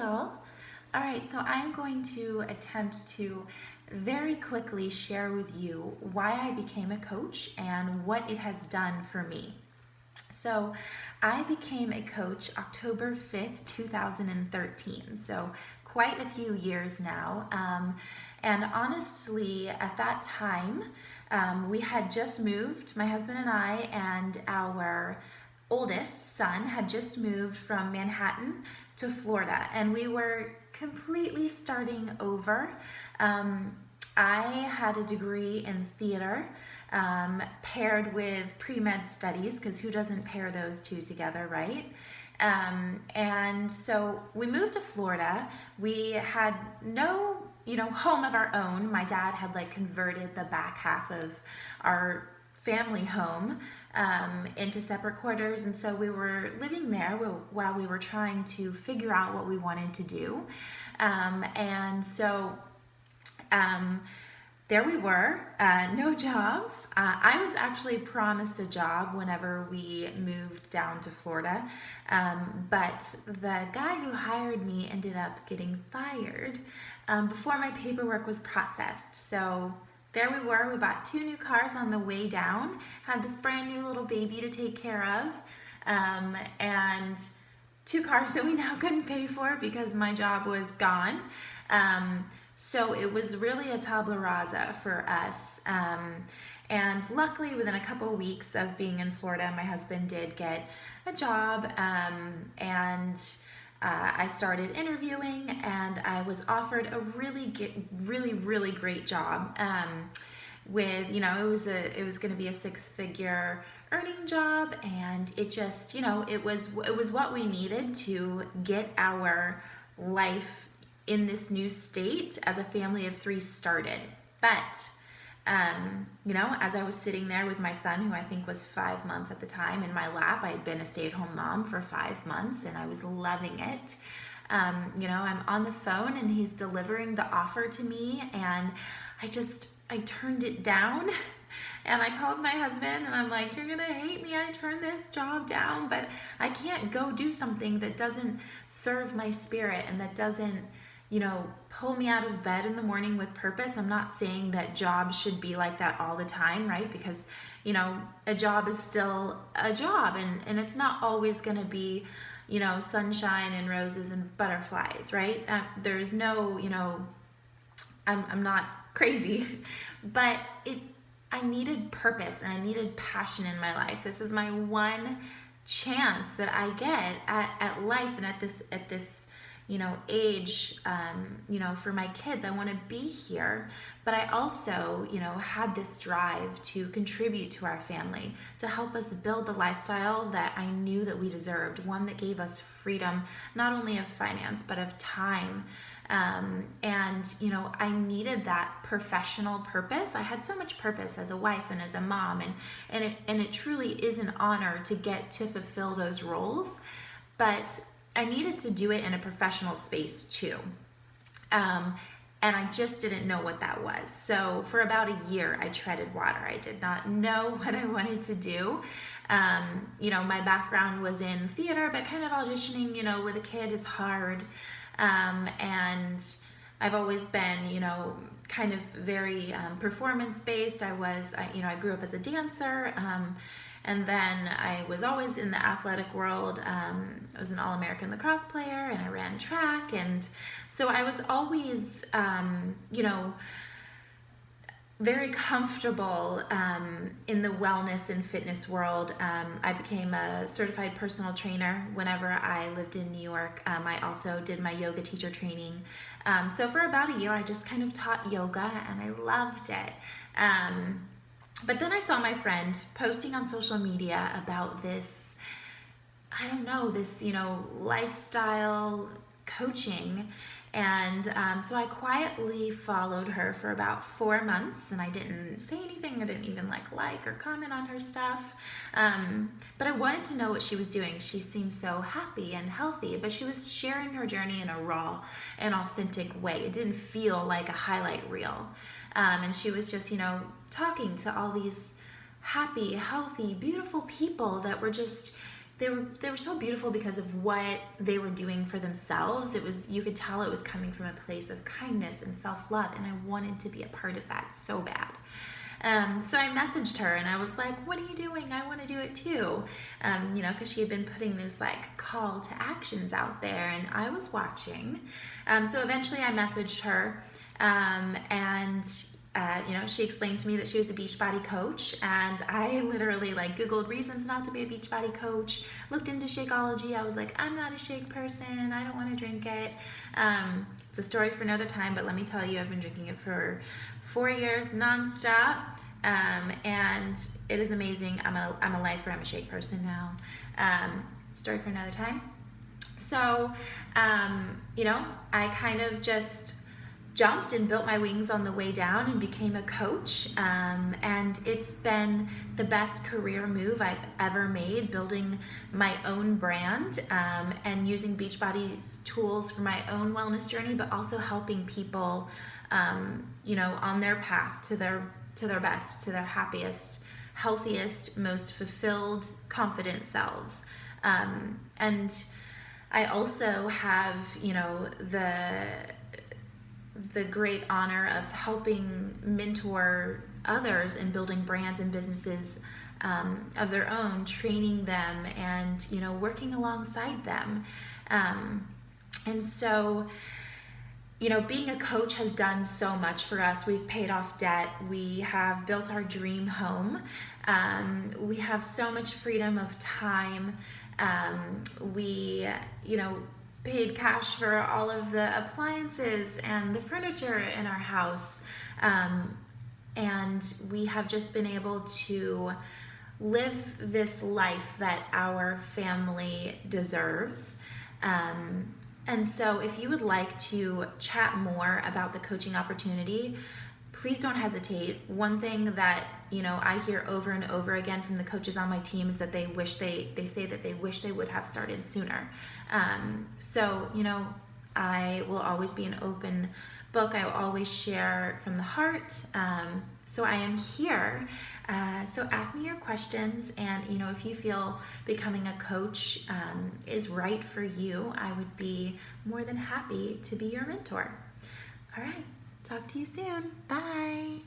y'all. All right, so I'm going to attempt to very quickly share with you why I became a coach and what it has done for me. So, I became a coach October 5th, 2013. So, quite a few years now. And honestly, at that time, we had just moved, my husband and I, and our oldest son had just moved from Manhattan to Florida, and we were completely starting over. I had a degree in theater paired with pre-med studies, because who doesn't pair those two together, right? And so we moved to Florida. We had no, home of our own. My dad had converted the back half of our family home into separate quarters, and so we were living there while we were trying to figure out what we wanted to do. And so there we were, no jobs. I was actually promised a job whenever we moved down to Florida, but the guy who hired me ended up getting fired before my paperwork was processed. So there we were. We bought 2 new cars on the way down, had this brand new little baby to take care of, and 2 cars that we now couldn't pay for because my job was gone. So it was really a tabula rasa for us. And luckily, within a couple of weeks of being in Florida, my husband did get a job, and I started interviewing, and I was offered a really great job. With it was going to be a 6-figure earning job, and it just it was what we needed to get our life in this new state as a family of 3 started. But as I was sitting there with my son, who I think was 5 months at the time, in my lap, I had been a stay-at-home mom for 5 months, and I was loving it. I'm on the phone, and he's delivering the offer to me, and I turned it down. And I called my husband, and I'm like, "You're gonna hate me. I turned this job down, but I can't go do something that doesn't serve my spirit and that doesn't pull me out of bed in the morning with purpose." I'm not saying that jobs should be like that all the time, right? Because, a job is still a job, and it's not always going to be, sunshine and roses and butterflies, right? There's no, I'm not crazy, but I needed purpose and I needed passion in my life. This is my one chance that I get at life and at this age, for my kids. I want to be here, but I also, had this drive to contribute to our family, to help us build the lifestyle that I knew that we deserved, one that gave us freedom, not only of finance, but of time. I needed that professional purpose. I had so much purpose as a wife and as a mom, and it truly is an honor to get to fulfill those roles, but I needed to do it in a professional space too. And I just didn't know what that was. So for about a year, I treaded water. I did not know what I wanted to do. My background was in theater, but kind of auditioning, with a kid is hard. And I've always been, kind of very performance-based. I grew up as a dancer. And then I was always in the athletic world. I was an All-American lacrosse player, and I ran track. And so I was always, very comfortable in the wellness and fitness world. I became a certified personal trainer whenever I lived in New York. I also did my yoga teacher training. So for about a year, I just kind of taught yoga, and I loved it. But then I saw my friend posting on social media about this, lifestyle coaching. And so I quietly followed her for about 4 months, and I didn't say anything. I didn't even like or comment on her stuff. But I wanted to know what she was doing. She seemed so happy and healthy, but she was sharing her journey in a raw and authentic way. It didn't feel like a highlight reel. And she was just, talking to all these happy, healthy, beautiful people that were just, they were so beautiful because of what they were doing for themselves. You could tell it was coming from a place of kindness and self-love, and I wanted to be a part of that so bad. So I messaged her and I was like, what are you doing? I want to do it too. Because she had been putting these like call to actions out there and I was watching. So eventually I messaged her she explained to me that she was a Beachbody coach, and I literally like Googled reasons not to be a Beachbody coach, looked into Shakeology. I was like, I'm not a shake person. I don't want to drink it. It's a story for another time, but let me tell you, I've been drinking it for 4 years nonstop, and it is amazing. I'm a lifer. I'm a shake person now. Story for another time. So, I kind of just jumped and built my wings on the way down and became a coach. And it's been the best career move I've ever made, building my own brand and using Beachbody's tools for my own wellness journey, but also helping people, on their path to their best, to their happiest, healthiest, most fulfilled, confident selves. And I also have, the great honor of helping mentor others in building brands and businesses of their own, training them and, working alongside them. And so, being a coach has done so much for us. We've paid off debt. We have built our dream home. We have so much freedom of time. We, paid cash for all of the appliances and the furniture in our house. And we have just been able to live this life that our family deserves. And so if you would like to chat more about the coaching opportunity, please don't hesitate. One thing that, I hear over and over again from the coaches on my team is that they say that they wish they would have started sooner. So, I will always be an open book. I will always share from the heart. So I am here. So ask me your questions. And, if you feel becoming a coach is right for you, I would be more than happy to be your mentor. All right. Talk to you soon. Bye.